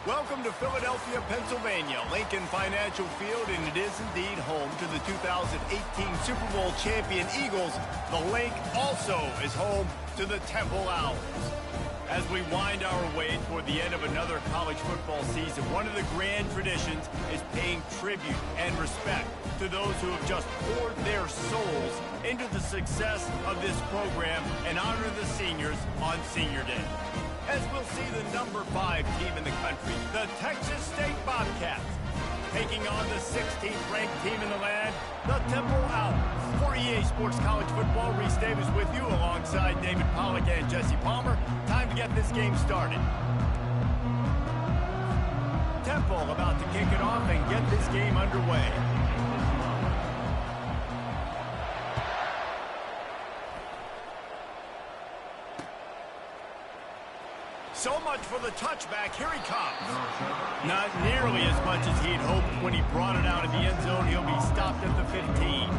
Welcome to Philadelphia, Pennsylvania, Lincoln Financial Field, and it is indeed home to the 2018 Super Bowl champion Eagles. The Link also is home to the Temple Owls. As we wind our way toward the end of another college football season, one of the grand traditions is paying tribute and respect to those who have just poured their souls into the success of this program and honor the seniors on Senior Day. As we'll see the number 5 team in the country, the Texas State Bobcats, taking on the 16th ranked team in the land, the Temple Owls. For EA Sports College Football, Reese Davis with you alongside David Pollack and Jesse Palmer. Time to get this game started. Temple about to kick it off and get this game underway. So much for the touchback. Here he comes. Not nearly as much as he'd hoped when he brought it out of the end zone. He'll be stopped at the 15.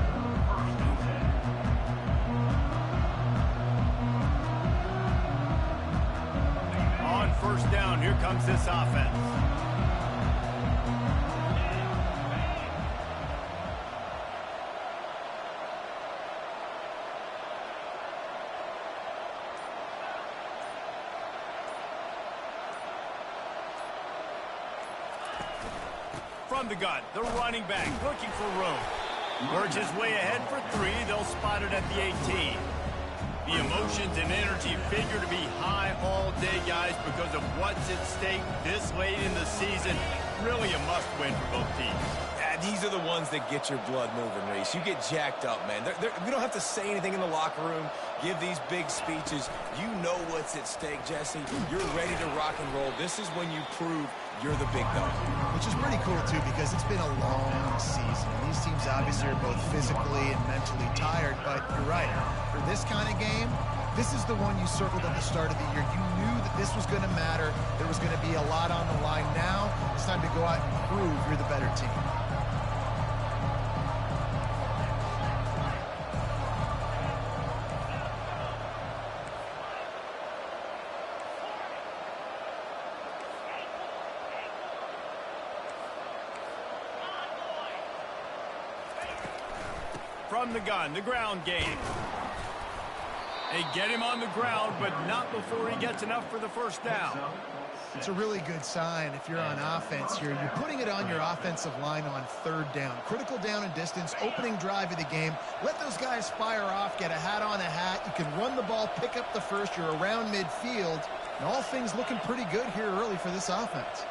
On first down, here comes this offense. From the gun, the running back looking for room. Works his way ahead for 3. They'll spot it at the 18. The emotions and energy figure to be high all day, guys, because of what's at stake this late in the season. Really a must-win for both teams. These are the ones that get your blood moving, Reese. You get jacked up, man. We don't have to say anything in the locker room, give these big speeches. You know what's at stake, Jesse. You're ready to rock and roll. This is when you prove you're the big dog. Which is pretty cool, too, because it's been a long season. These teams obviously are both physically and mentally tired, but you're right. For this kind of game, this is the one you circled at the start of the year. You knew that this was going to matter. There was going to be a lot on the line. Now, it's time to go out and prove you're the better team. From the gun, the ground game. They get him on the ground, but not before he gets enough for the first down. It's a really good sign if you're on offense here. You're putting it on your offensive line on third down. Critical down and distance, opening drive of the game. Let those guys fire off, get a hat on a hat. You can run the ball, pick up the first. You're around midfield. And all things looking pretty good here early for this offense.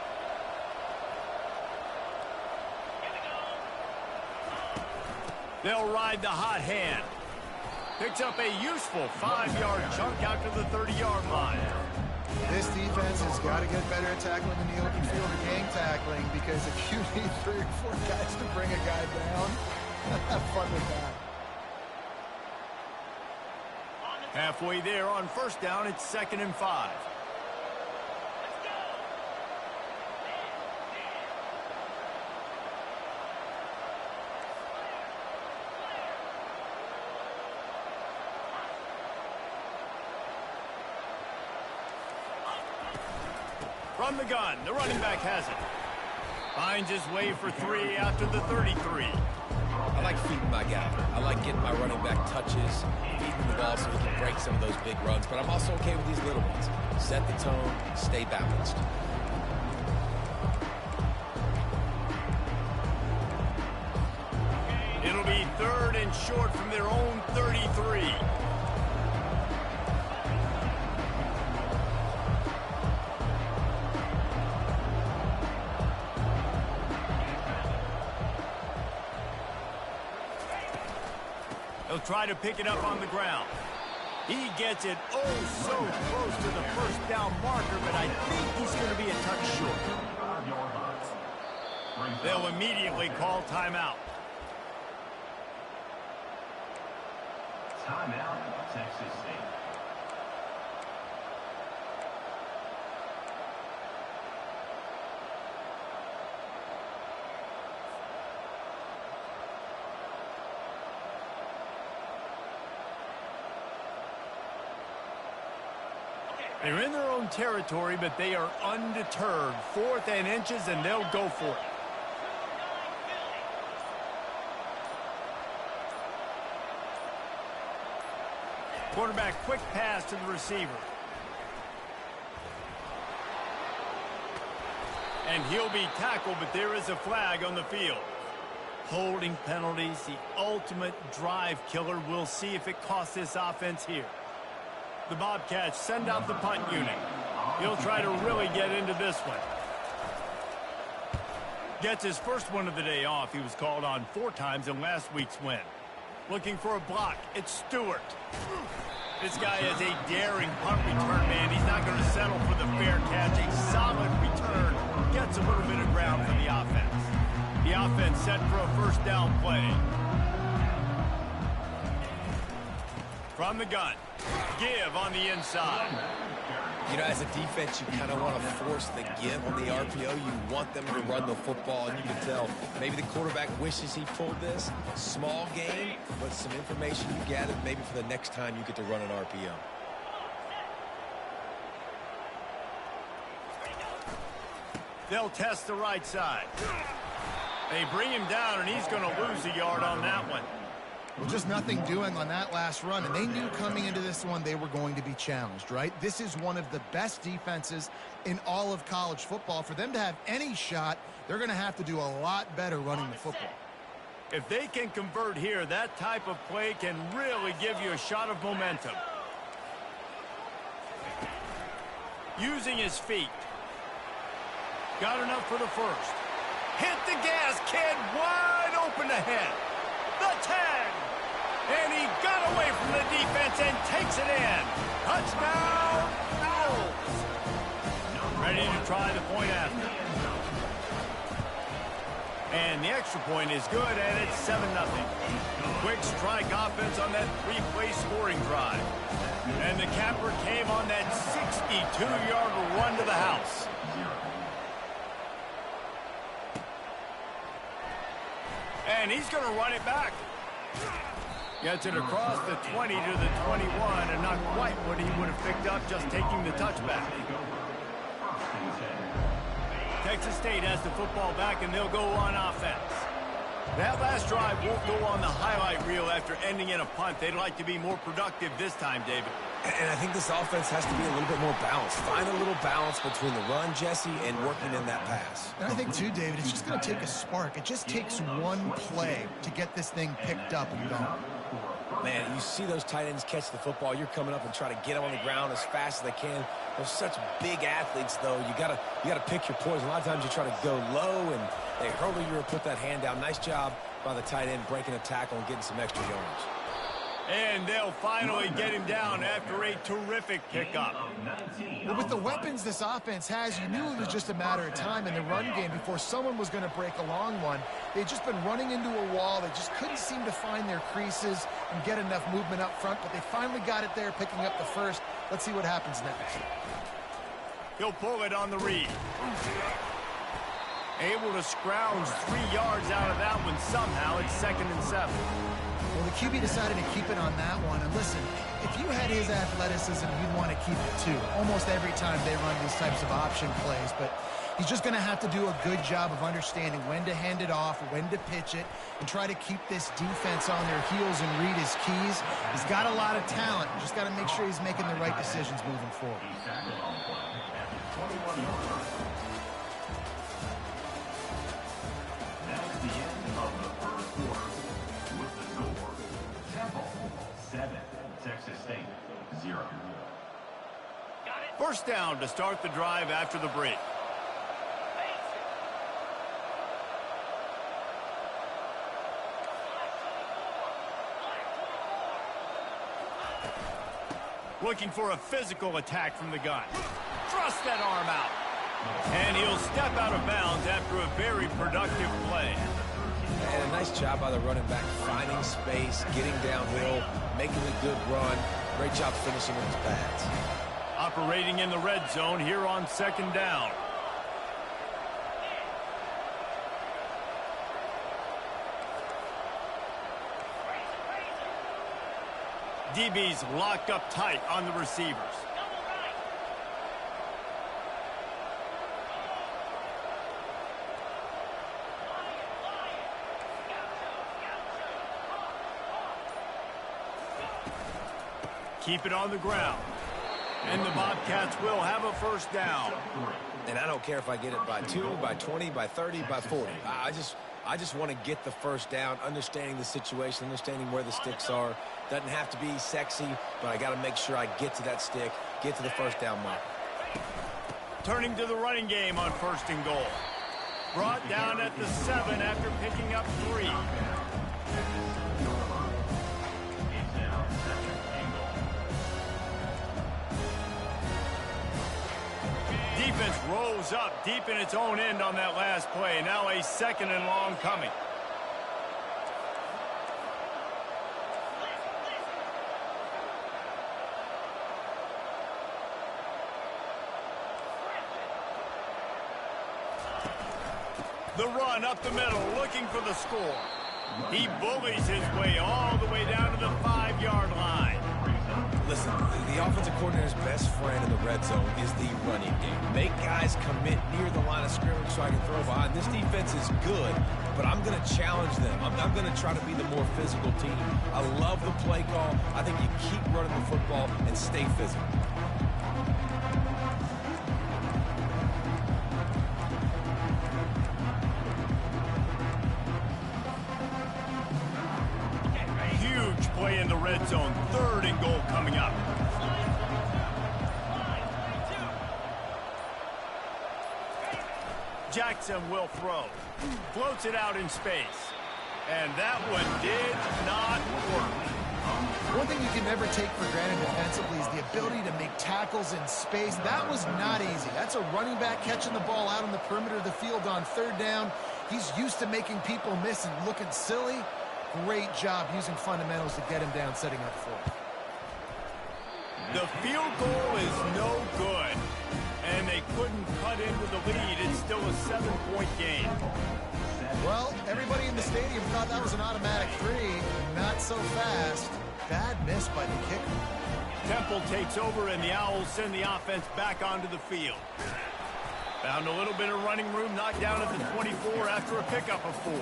They'll ride the hot hand. Picks up a useful 5-yard chunk out to the 30-yard line. This defense has got to get better at tackling in the open field or gang tackling, because if you need 3 or 4 guys to bring a guy down, have fun with that. Halfway there on first down, it's 2nd and 5. From the gun, the running back has it. Finds his way for 3 out to the 33. I like feeding my guy. I like getting my running back touches, feeding the ball so he can break some of those big runs. But I'm also okay with these little ones. Set the tone, stay balanced. It'll be 3rd and short from their own 33. He'll try to pick it up on the ground. He gets it so close to the first down marker, but I think he's going to be a touch short. They'll immediately call timeout. Timeout, Texas State. They're in their own territory, but they are undeterred. 4th and inches, and they'll go for it. Quarterback quick pass to the receiver. And he'll be tackled, but there is a flag on the field. Holding penalties, the ultimate drive killer. We'll see if it costs this offense here. The Bobcats send out the punt unit. He'll try to really get into this one. Gets his first one of the day off. He was called on 4 times in last week's win. Looking for a block. It's Stewart. This guy is a daring punt return man. He's not going to settle for the fair catch. A solid return. Gets a little bit of ground for the offense. The offense set for a first down play. From the gun. Give on the inside. You know, as a defense, you kind of want to force the give on the RPO. You want them to run the football, and you can tell maybe the quarterback wishes he pulled this. Small game, but some information you gathered maybe for the next time you get to run an RPO. They'll test the right side. They bring him down, and he's going to lose a yard on that one. Well, just nothing doing on that last run, and they knew coming into this one they were going to be challenged, right? This is one of the best defenses in all of college football. For them to have any shot, they're going to have to do a lot better running the football. If they can convert here, that type of play can really give you a shot of momentum. Using his feet. Got enough for the first. Hit the gas, kid. Wide open ahead. The 10. And he got away from the defense and takes it in. Touchdown, Owls. Ready to try the point after. And the extra point is good, and it's 7-0. Quick strike offense on that 3-play scoring drive. And the capper came on that 62-yard run to the house. And he's going to run it back. Gets it across the 20 to the 21, and not quite what he would have picked up just taking the touchback. Texas State has the football back, and they'll go on offense. That last drive won't go on the highlight reel after ending in a punt. They'd like to be more productive this time, David. And I think this offense has to be a little bit more balanced. Find a little balance between the run, Jesse, and working in that pass. And I think, too, David, it's just going to take a spark. It just takes one play to get this thing picked up and going. Man, you see those tight ends catch the football. You're coming up and try to get them on the ground as fast as they can. They're such big athletes, though. You gotta pick your poison. A lot of times you try to go low, and they hurdle you or put that hand down. Nice job by the tight end breaking a tackle and getting some extra yards. And they'll finally get him down after a terrific pickup. Well, with the weapons this offense has, you knew it was just a matter of time in the run game before someone was going to break a long one. They'd just been running into a wall. They just couldn't seem to find their creases and get enough movement up front, but they finally got it there, picking up the first. Let's see what happens next. He'll pull it on the read. Able to scrounge 3 yards out of that one somehow. It's 2nd and 7. Well, the QB decided to keep it on that one. And listen, if you had his athleticism, you'd want to keep it too. Almost every time they run these types of option plays. But he's just going to have to do a good job of understanding when to hand it off, when to pitch it, and try to keep this defense on their heels and read his keys. He's got a lot of talent. Just got to make sure he's making the right decisions moving forward. That's the end of the first quarter. With the score, Temple 7, Texas State 0. First down to start the drive after the break. Looking for a physical attack from the gun. Thrust that arm out. And he'll step out of bounds after a very productive play. And a nice job by the running back, finding space, getting downhill, making a good run. Great job finishing with his pads. Operating in the red zone here on 2nd down. DB's locked up tight on the receivers. keep it on the ground. And the Bobcats will have a first down. And I don't care if I get it by 2, by 20, by 30, by 40. I just want to get the first down, understanding the situation, understanding where the sticks are. Doesn't have to be sexy, but I got to make sure I get to that stick, get to the first down mark. Turning to the running game on 1st and goal. Brought down at the 7 after picking up 3. Defense rose up deep in its own end on that last play. Now a 2nd and long coming. The run up the middle, looking for the score. He bullies his way all the way down to the 5-yard line. Listen, the offensive coordinator's best friend in the red zone is the running game. Make guys commit near the line of scrimmage so I can throw behind. This defense is good, but I'm going to challenge them. I'm going to try to be the more physical team. I love the play call. I think you keep running the football and stay physical. Play in the red zone. 3rd and goal coming up. Jackson will throw. Floats it out in space. And that one did not work. One thing you can never take for granted defensively is the ability to make tackles in space. That was not easy. That's a running back catching the ball out on the perimeter of the field on 3rd down. He's used to making people miss and looking silly. Great job using fundamentals to get him down, setting up for it. The field goal is no good, and they couldn't cut into the lead. It's still a 7-point game. Well, everybody in the stadium thought that was an automatic 3. Not so fast. Bad miss by the kicker. Temple takes over, and the Owls send the offense back onto the field. Found a little bit of running room, knocked down at the 24 after a pickup of 4.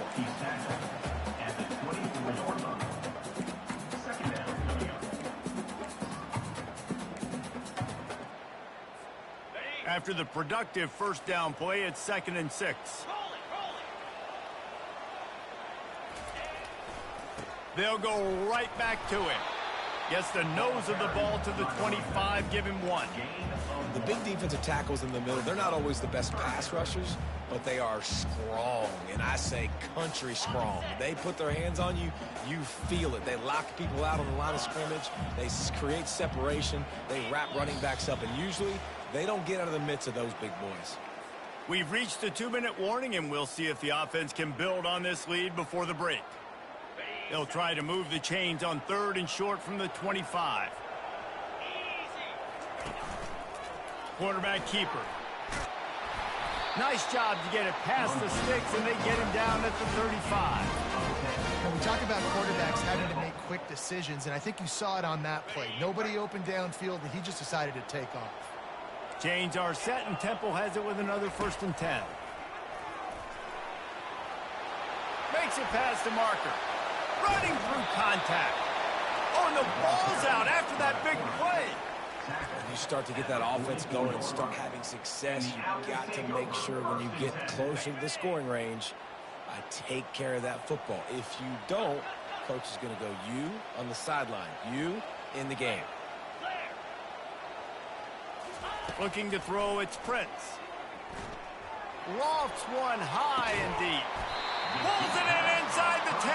After the productive 1st down play, it's 2nd and 6. They'll go right back to it. Gets the nose of the ball to the 25, give him 1. The big defensive tackles in the middle, they're not always the best pass rushers, but they are strong, and I say country strong. They put their hands on you, you feel it. They lock people out on the line of scrimmage. They create separation. They wrap running backs up, and usually they don't get out of the midst of those big boys. We've reached the 2-minute warning, and we'll see if the offense can build on this lead before the break. They'll try to move the chains on 3rd and short from the 25. Quarterback keeper. Nice job to get it past the sticks, and they get him down at the 35. When we talk about quarterbacks having to make quick decisions, and I think you saw it on that play. Nobody open downfield, and he just decided to take off. Chains are set, and Temple has it with another 1st and 10. Makes it past the marker. Running through contact. Oh, and the ball's out after that big play. When you start to get that offense going and start having success, you've got to make sure when you get closer to the scoring range, I take care of that football. If you don't, coach is going to go you on the sideline, you in the game. Looking to throw, it's Prince. Lofts one high and deep. Pulls it in inside the 10.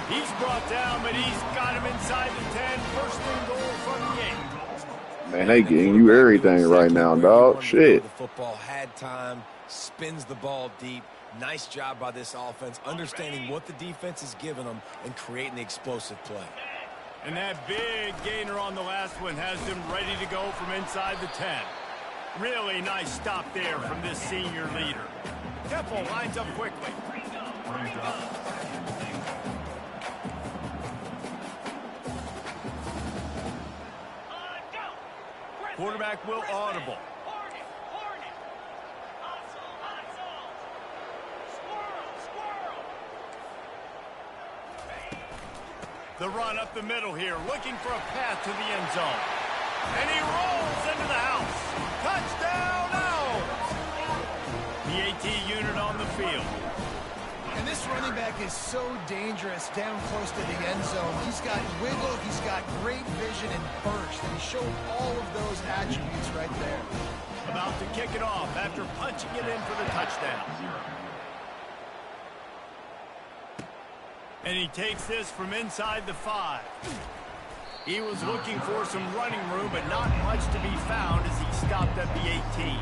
He's brought down, but he's got him inside the 10. 1st and goal from the 8. Man, they getting you everything right now, dog. Shit. The football had time, spins the ball deep. Nice job by this offense, understanding what the defense is giving them and creating the explosive play. And that big gainer on the last one has them ready to go from inside the 10. Really nice stop there from this senior leader. Temple lines up quickly. Quarterback will audible. The run up the middle here, looking for a path to the end zone. And he rolls into the house. Touchdown now! The AT unit on the field. And this running back is so dangerous down close to the end zone. He's got wiggle, he's got great vision and burst. And he showed all of those attributes right there. About to kick it off after punching it in for the touchdown. And he takes this from inside the 5. He was looking for some running room, but not much to be found as he stopped at the 18.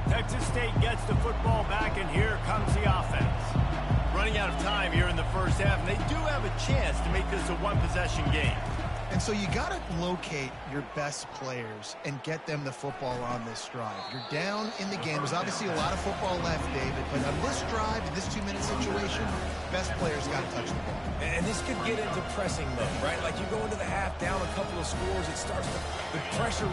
Texas State gets the football back, and here comes the offense. Running out of time here in the first half, and they do have a chance to make this a one-possession game. And so you got to locate your best players and get them the football on this drive. You're down in the game. There's obviously a lot of football left, David, but on this drive, in this 2-minute situation, best players got to touch the ball. And this could get into pressing mode, right? Like you go into the half down a couple of scores, it starts to, the pressure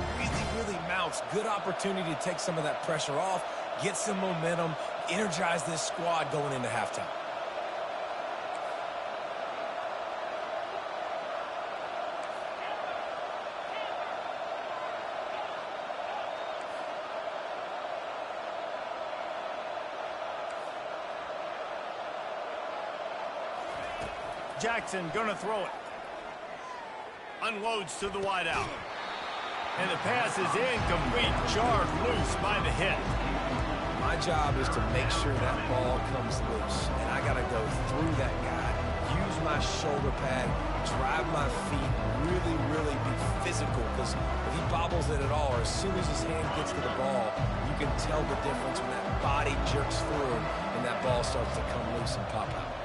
really mounts. Good opportunity to take some of that pressure off, get some momentum, energize this squad going into halftime. Jackson gonna throw it. Unloads to the wideout. And the pass is incomplete. Jarred loose by the hit. My job is to make sure that ball comes loose. And I gotta go through that guy, use my shoulder pad, drive my feet, really be physical. Because if he bobbles it at all, or as soon as his hand gets to the ball, you can tell the difference when that body jerks forward and that ball starts to come loose and pop out.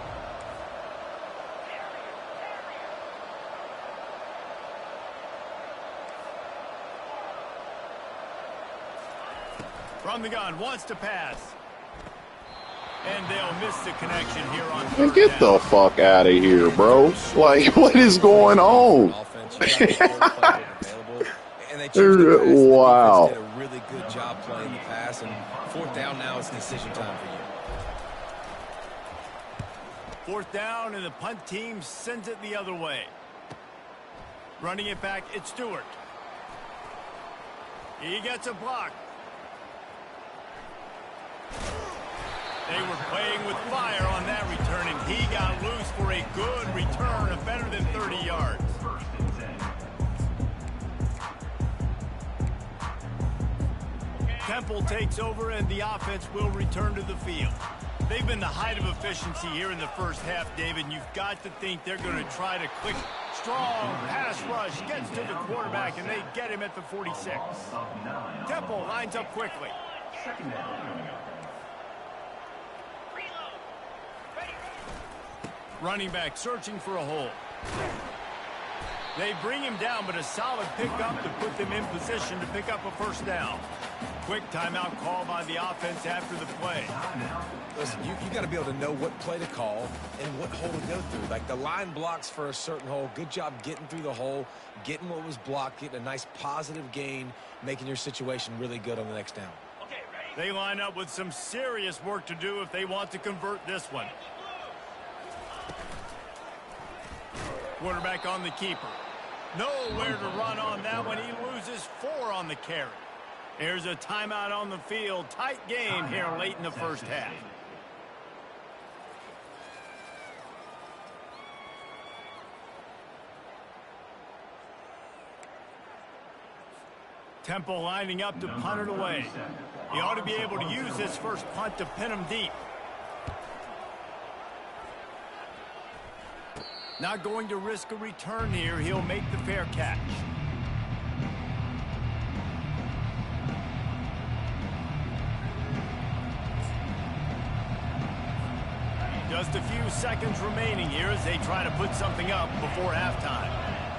From the gun, wants to pass. And they'll miss the connection here on third Man, get down. the fuck out of here, bro. Like, what is going on? Wow. Did a really good job playing the pass, and fourth down now is decision time for you. Fourth down, and the punt team sends it the other way. Running it back, it's Stewart. He gets a block. They were playing with fire on that return, and he got loose for a good return of better than 30 yards. Temple takes over, and the offense will return to the field. They've been the height of efficiency here in the first half, David, and you've got to think they're going to try to quick, strong pass rush, gets to the quarterback, and they get him at the 46. Temple lines up quickly. Running back searching for a hole. They bring him down, but a solid pickup to put them in position to pick up a first down. Quick timeout call by the offense after the play. Listen, you got to be able to know what play to call and what hole to go through. Like the line blocks for a certain hole. Good job getting through the hole, getting what was blocked, getting a nice positive gain, making your situation really good on the next down. They line up with some serious work to do if they want to convert this one. Quarterback on the keeper. Nowhere to run on that one. He loses 4 on the carry. Here's a timeout on the field. Tight game here late in the first half. Temple lining up to punt it away. He ought to be able to use this first punt to pin him deep. Not going to risk a return here. He'll make the fair catch. Just a few seconds remaining here as they try to put something up before halftime.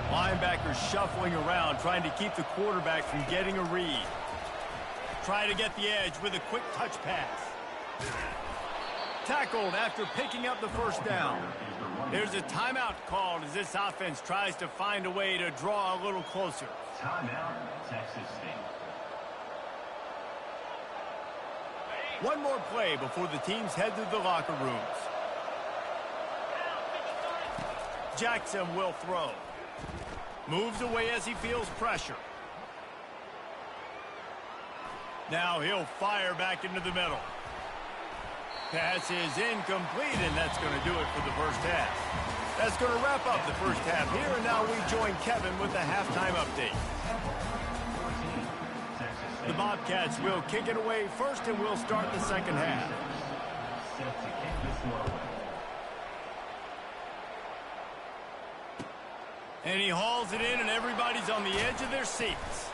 Linebackers shuffling around, trying to keep the quarterback from getting a read. Try to get the edge with a quick touch pass. Tackled after picking up the first down. There's a timeout called as this offense tries to find a way to draw a little closer. Timeout, Texas State. One more play before the teams head to the locker rooms. Jackson will throw. Moves away as he feels pressure. Now he'll fire back into the middle. Pass is incomplete, and that's going to do it for the first half. That's going to wrap up the first half here, and now we join Kevin with the halftime update. The Bobcats will kick it away first, and we'll start the second half. Set to kick this one away. And he hauls it in, and everybody's on the edge of their seats.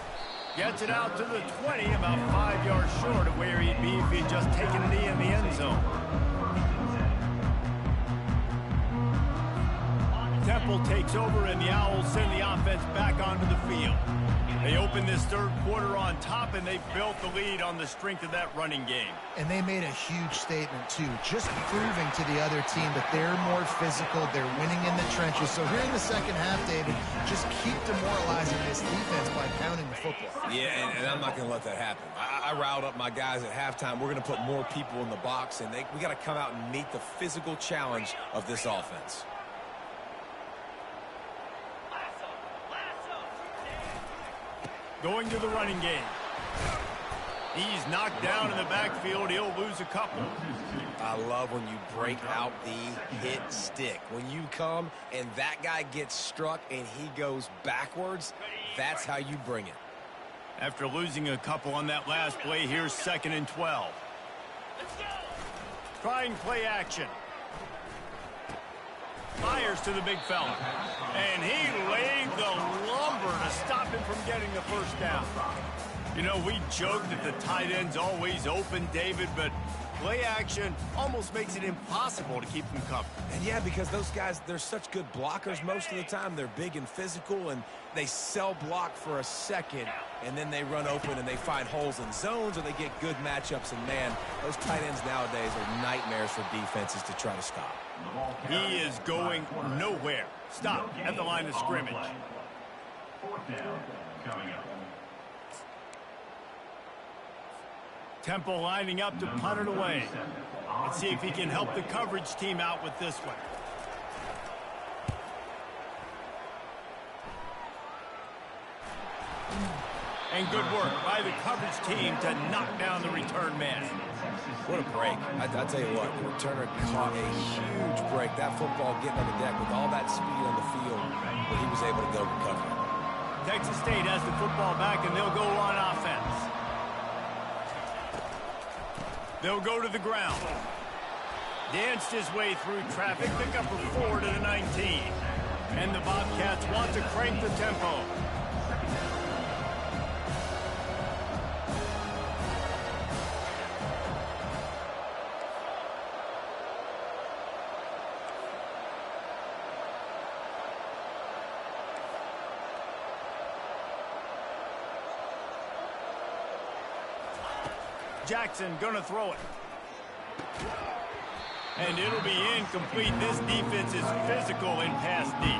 Gets it out to the 20, about 5 yards short of where he'd be if he'd just taken a knee in the end zone. Temple takes over, and the Owls send the offense back onto the field. They open this third quarter on top, and they built the lead on the strength of that running game. And they made a huge statement, too, just proving to the other team that they're more physical, they're winning in the trenches. So here in the second half, David, just keep demoralizing this defense by pounding the football. Yeah, and I'm not going to let that happen. I riled up my guys at halftime. We're going to put more people in the box, and we got to come out and meet the physical challenge of this offense. Going to the running game. He's knocked down in the backfield. He'll lose a couple. I love when you break out the hit stick. When you come and that guy gets struck and he goes backwards, that's how you bring it. After losing a couple on that last play, here's 2nd and 12. Trying play action. Fires to the big fella. And he laid the lumber to stop him from getting the first down. You know, we joke that the tight end's always open, David, but play action almost makes it impossible to keep them covered. And yeah, because those guys, they're such good blockers most of the time. They're big and physical, and they sell block for a second, and then they run open and they find holes in zones, or they get good matchups. And, man, those tight ends nowadays are nightmares for defenses to try to stop. He is going nowhere. Stop at the line of scrimmage. 4th down coming up. Temple lining up to punt it away. Let's see if he can help the coverage team out with this one. And good work by the coverage team to knock down the return man. What a break. I tell you what, the returner caught a huge break. That football getting on the deck with all that speed on the field, but he was able to go recover. Texas State has the football back, and they'll go on offense. They'll go to the ground. Danced his way through traffic, pick up a 4 to the 19. And the Bobcats want to crank the tempo. Jackson gonna throw it. And it'll be incomplete. This defense is physical and pass deep.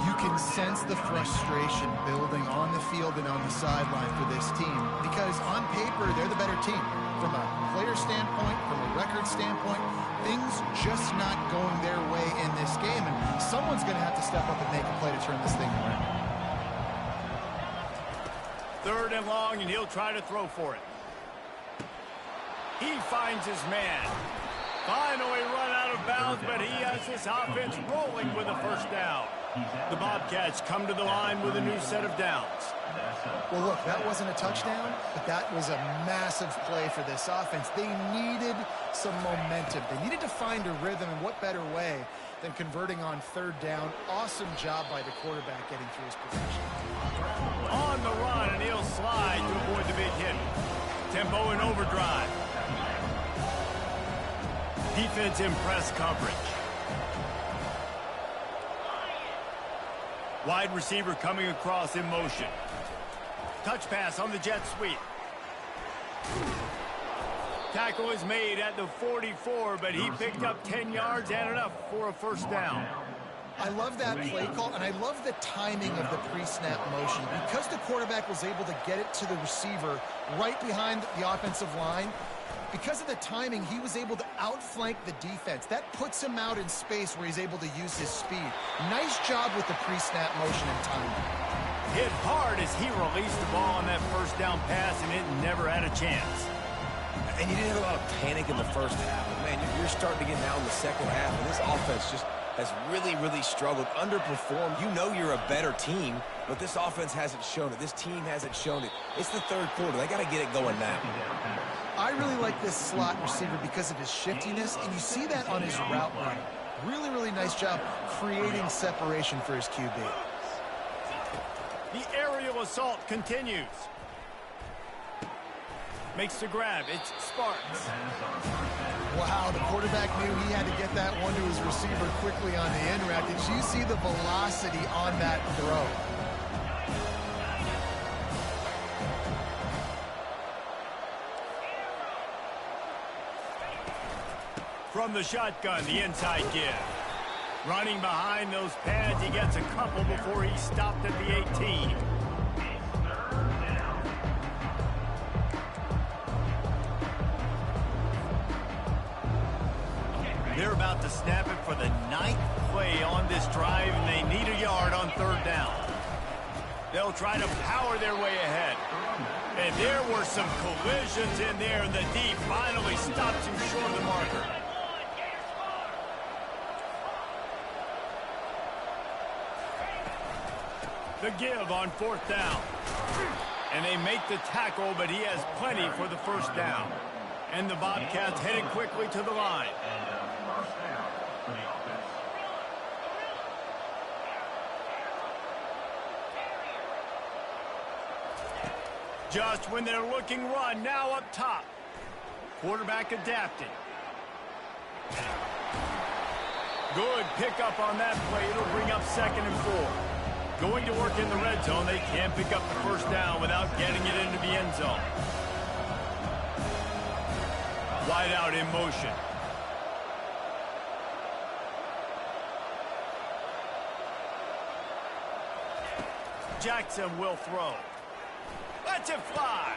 You can sense the frustration building on the field and on the sideline for this team because on paper, they're the better team. From a player standpoint, from a record standpoint, things just not going their way in this game. And someone's going to have to step up and make a play to turn this thing around. 3rd and long, and he'll try to throw for it. He finds his man. Finally run out of bounds, but he has this offense rolling with a first down. The Bobcats come to the line with a new set of downs. Well, look, that wasn't a touchdown, but that was a massive play for this offense. They needed some momentum. They needed to find a rhythm, and what better way than converting on 3rd down. Awesome job by the quarterback getting through his position. On the run, and he'll slide to avoid the big hit. Tempo in overdrive. Defense in press coverage. Wide receiver coming across in motion. Touch pass on the jet sweep. Tackle is made at the 44, but he picked up 10 yards and enough for a first down. I love that play call, and I love the timing of the pre-snap motion. Because the quarterback was able to get it to the receiver right behind the offensive line, Because of the timing, he was able to outflank the defense. That puts him out in space where he's able to use his speed. Nice job with the pre-snap motion and timing. Hit hard as he released the ball on that first down pass, and it never had a chance. And you didn't have a lot of panic in the first half. But man, you're starting to get now in the second half, and this offense just has really, really struggled, underperformed. You know you're a better team, but this offense hasn't shown it. This team hasn't shown it. It's the third quarter. They got to get it going now. I really like this slot receiver because of his shiftiness, and you see that on his route running. Really, really nice job creating separation for his QB. The aerial assault continues. Makes the grab. It's Sparks. Wow, the quarterback knew he had to get that one to his receiver quickly on the end route. Did you see the velocity on that throw? From the shotgun, the inside give. Running behind those pads, he gets a couple before he's stopped at the 18. They're about to snap it for the 9th play on this drive, and they need a yard on third down. They'll try to power their way ahead. And there were some collisions in there, and the D finally stops him short of the marker. The give on fourth down. And they make the tackle, but he has plenty for the first down. And the Bobcats headed quickly to the line. Just when they're looking run, now up top. Quarterback adapting. Good pickup on that play. It'll bring up 2nd and 4. Going to work in the red zone. They can't pick up the first down without getting it into the end zone. Wide out in motion. Jackson will throw. Lets it fly.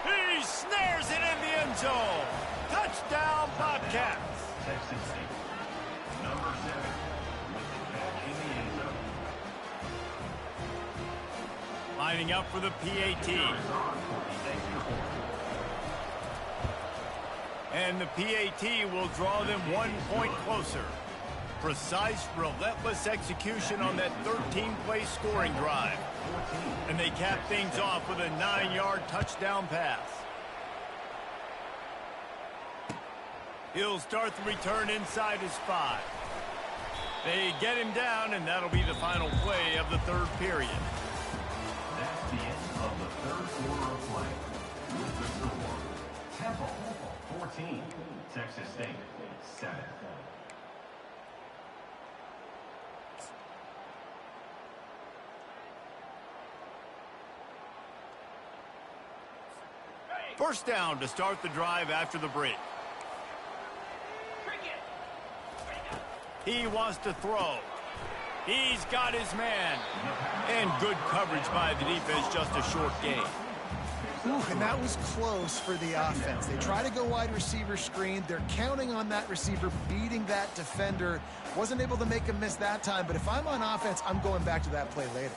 He snares it in the end zone. Touchdown, Bobcats. Texas State. Number 7 with it back in the end zone. Lining up for the PAT. And the PAT will draw them 1 point closer. Precise, relentless execution on that 13-play scoring drive. And they cap things off with a 9-yard touchdown pass. He'll start the return inside his 5. They get him down, and that'll be the final play of the third period. That's the end of the third quarter of play. With the score, Temple 14, Texas State 7. First down to start the drive after the break. He wants to throw. He's got his man. And good coverage by the defense, just a short gain. Ooh, and that was close for the offense. They try to go wide receiver screen. They're counting on that receiver beating that defender. Wasn't able to make him miss that time, but if I'm on offense, I'm going back to that play later.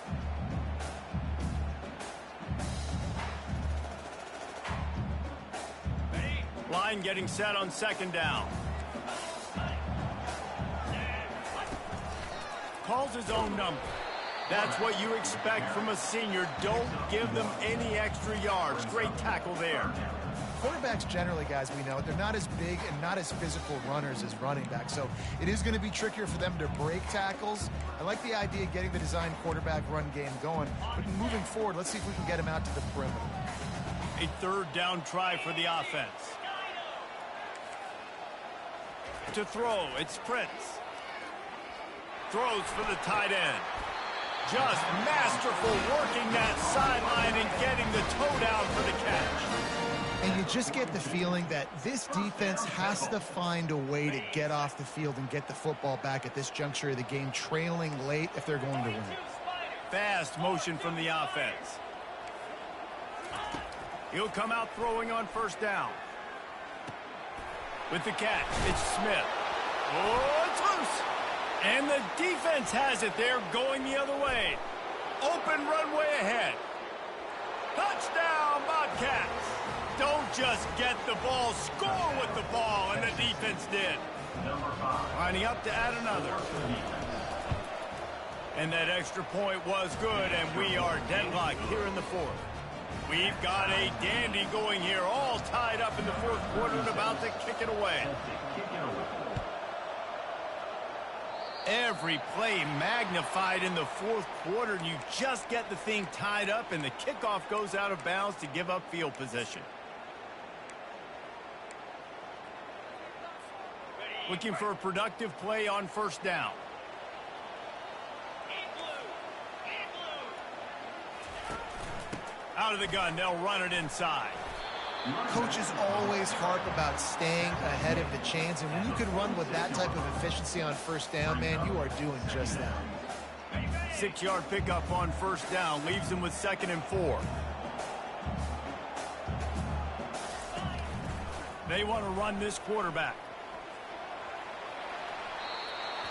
Line getting set on second down. Calls his own number. That's what you expect from a senior. Don't give them any extra yards. Great tackle there. Quarterbacks generally, guys, we know, they're not as big and not as physical runners as running backs, so it is going to be trickier for them to break tackles. I like the idea of getting the design quarterback run game going, but moving forward, let's see if we can get him out to the perimeter. A third down try for the offense. To throw, it's Prince. Throws for the tight end. Just masterful working that sideline and getting the toe down for the catch. And you just get the feeling that this defense has to find a way to get off the field and get the football back at this juncture of the game, trailing late if they're going to win. Fast motion from the offense. He'll come out throwing on first down. With the catch, it's Smith. Oh, it's loose. And the defense has it there, going the other way. Open runway ahead. Touchdown, Bobcats. Don't just get the ball, score with the ball, and the defense did. Lining up to add another. And that extra point was good, and we are deadlocked here in the fourth. We've got a dandy going here, all tied up in the fourth quarter and about to kick it away. Every play magnified in the fourth quarter, and you just get the thing tied up, and the kickoff goes out of bounds to give up field position. Looking for a productive play on first down. Out of the gun, they'll run it inside. Coaches always harp about staying ahead of the chains, and when you can run with that type of efficiency on first down, man, you are doing just that. 6-yard pickup on first down leaves them with 2nd and 4. They want to run this quarterback.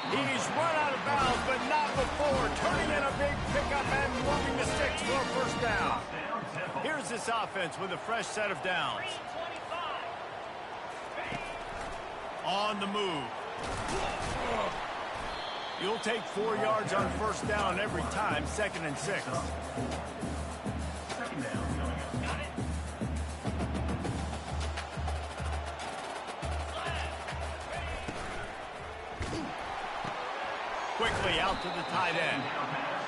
He's run out of bounds, but not before. Turning in a big pickup and moving the sticks for a first down. Here's this offense with a fresh set of downs. On the move. You'll take 4 yards on first down every time, 2nd and 6. Quickly out to the tight end.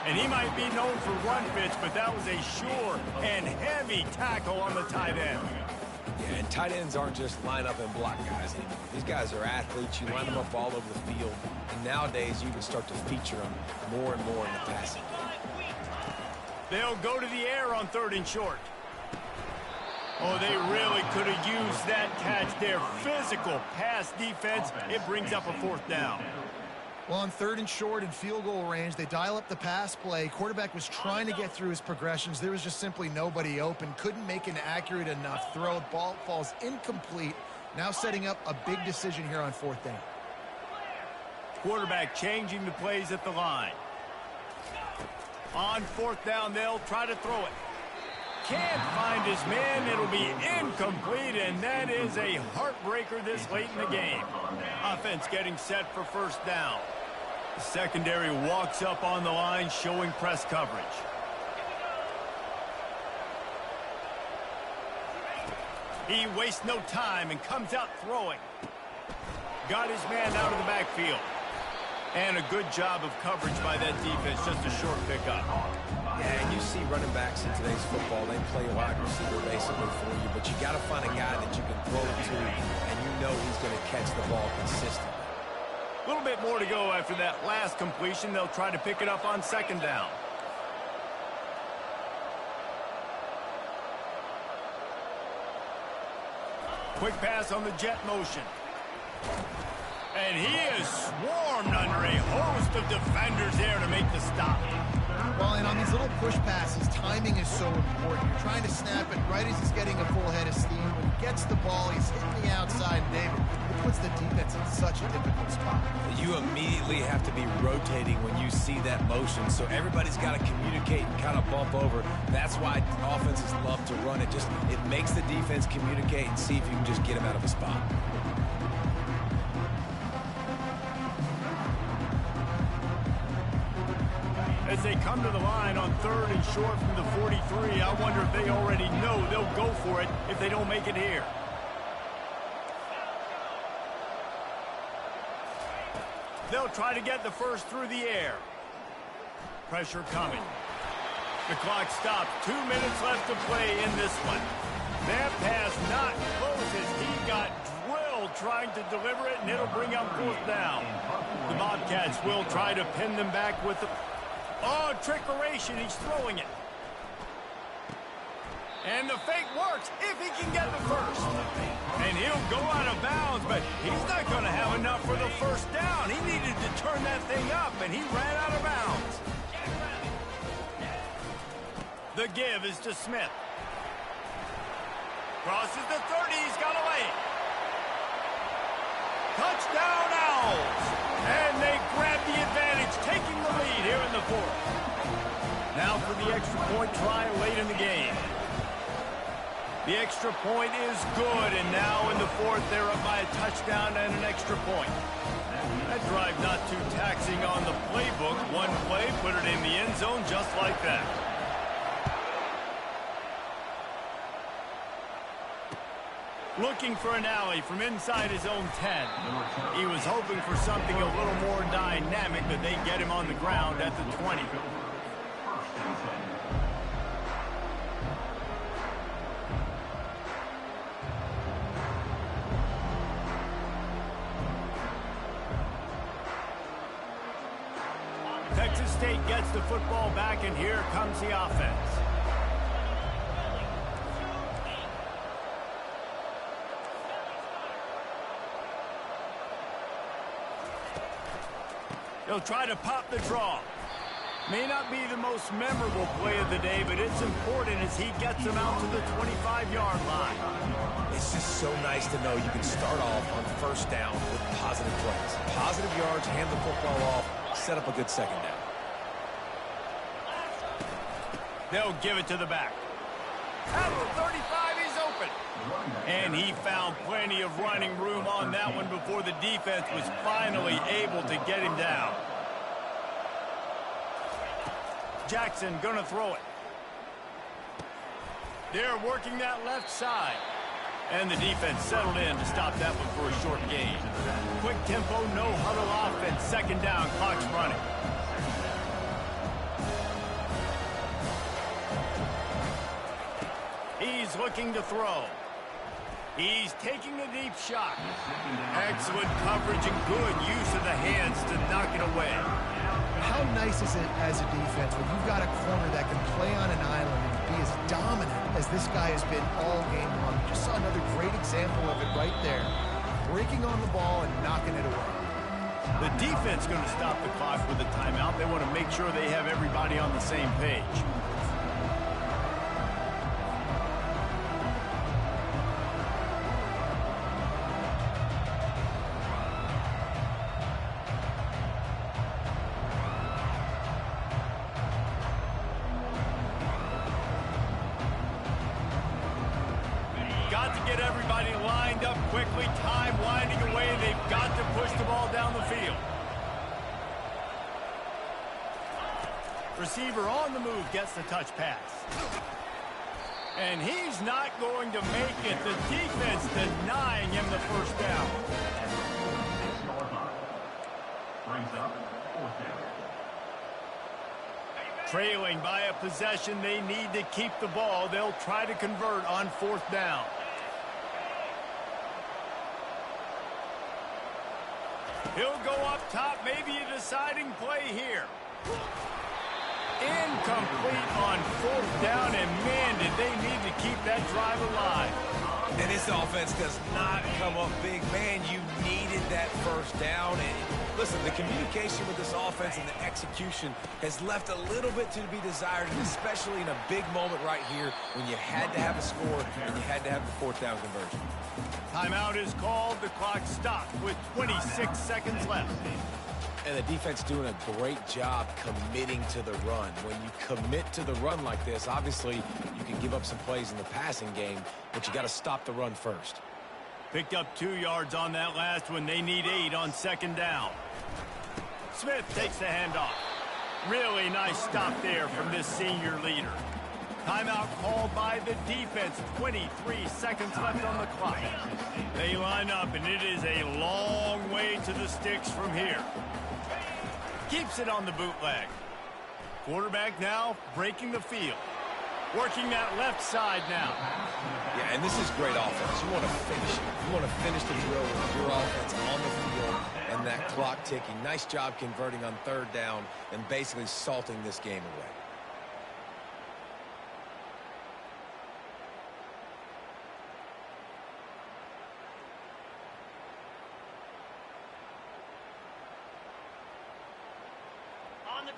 And he might be known for run fits, but that was a sure and heavy tackle on the tight end. Yeah, and tight ends aren't just line up and block guys anymore. These guys are athletes. You line them up all over the field. And nowadays, you can start to feature them more and more in the passing game. They'll go to the air on 3rd and short. Oh, they really could have used that catch there. Physical pass defense. It brings up a 4th down. Well, on 3rd and short and field goal range, they dial up the pass play. Quarterback was trying to get through his progressions. There was just simply nobody open. Couldn't make an accurate enough throw. Ball falls incomplete. Now setting up a big decision here on 4th down. Quarterback changing the plays at the line. On 4th down, they'll try to throw it. Can't find his man. It'll be incomplete, and that is a heartbreaker this late in the game. Offense getting set for first down. The secondary walks up on the line, showing press coverage. He wastes no time and comes out throwing. Got his man out of the backfield. And a good job of coverage by that defense, just a short pickup. Yeah, and you see running backs in today's football, they play wide receiver basically for you, but you got to find a guy that you can throw it to, and you know he's going to catch the ball consistently. A little bit more to go after that last completion. They'll try to pick it up on 2nd down. Quick pass on the jet motion. And he is swarmed under a host of defenders there to make the stop. Well, and on these little push passes, timing is so important. You're trying to snap it right as he's getting a full head of steam. When he gets the ball, he's hitting the outside, David. It puts the defense in such a difficult spot. You immediately have to be rotating when you see that motion, so everybody's got to communicate and kind of bump over. That's why offenses love to run it. It makes the defense communicate and see if you can just get him out of a spot. As they come to the line on 3rd and short from the 43, I wonder if they already know they'll go for it if they don't make it here. They'll try to get the first through the air. Pressure coming. The clock stops. 2 minutes left to play in this one. That pass not close as he got drilled trying to deliver it, and it'll bring up 4th down. The Bobcats will try to pin them back with the... Oh, trickeration. He's throwing it. And the fake works if he can get the first. And he'll go out of bounds, but he's not going to have enough for the first down. He needed to turn that thing up, and he ran out of bounds. The give is to Smith. Crosses the 30. He's got away. Touchdown Owls! And they grab the advantage, taking the lead here in the fourth. Now for the extra point try late in the game. The extra point is good, and now in the fourth, they're up by a touchdown and an extra point. That drive not too taxing on the playbook. One play, put it in the end zone just like that. Looking for an alley from inside his own 10. He was hoping for something a little more dynamic, but they get him on the ground at the 20. Texas State gets the football back, and here comes the offense. He'll try to pop the draw. May not be the most memorable play of the day, but it's important as he gets them out to the 25-yard line. It's just so nice to know you can start off on first down with positive plays. Positive yards, hand the football off, set up a good second down. They'll give it to the back. At the 35, he's open. And he found plenty of running room on that one before the defense was finally able to get him down. Jackson gonna throw it. They're working that left side. And the defense settled in to stop that one for a short gain. Quick tempo, no huddle offense. Second down, clock's running. He's looking to throw. He's taking a deep shot. Excellent coverage and good use of the hands to knock it away. How nice is it as a defense when you've got a corner that can play on an island and be as dominant as this guy has been all game long? You just saw another great example of it right there. Breaking on the ball and knocking it away. The defense going to stop the clock with a timeout. They want to make sure they have everybody on the same page. Got to get everybody lined up quickly. Time winding away. They've got to push the ball down the field. Receiver on the move gets the touch pass. And he's not going to make it. The defense denying him the first down. Brings up fourth down. Trailing by a possession, they need to keep the ball. They'll try to convert on fourth down. He'll go up top, maybe a deciding play here. Incomplete on fourth down, and man, did they need to keep that drive alive. And this offense does not come up big. Man, you needed that first down. And listen, the communication with this offense and the execution has left a little bit to be desired, and especially in a big moment right here when you had to have a score and you had to have the fourth down conversion. Timeout is called. The clock stopped with 26 seconds left. And the defense doing a great job committing to the run. When you commit to the run like this, obviously you can give up some plays in the passing game, but you got to stop the run first. Picked up 2 yards on that last one. They need 8 on second down. Smith takes the handoff. Really nice stop there from this senior leader. Timeout called by the defense. 23 seconds left on the clock. They line up, and it is a long way to the sticks from here. Keeps it on the bootleg. Quarterback now breaking the field. Working that left side now. Yeah, and this is great offense. You want to finish it. You want to finish the drill with your offense on the field and that clock ticking. Nice job converting on third down and basically salting this game away.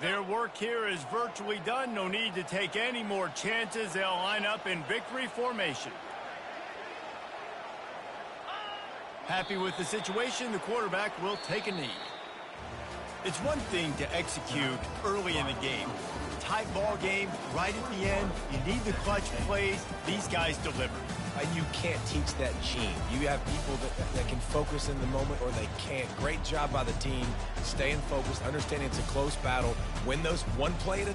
Their work here is virtually done. No need to take any more chances. They'll line up in victory formation. Happy with the situation, the quarterback will take a knee. It's one thing to execute early in the game. Tight ball game, right at the end, you need the clutch plays. These guys deliver. And you can't teach that gene. You have people that can focus in the moment or they can't. Great job by the team, staying focused, understanding it's a close battle. Win those one play at a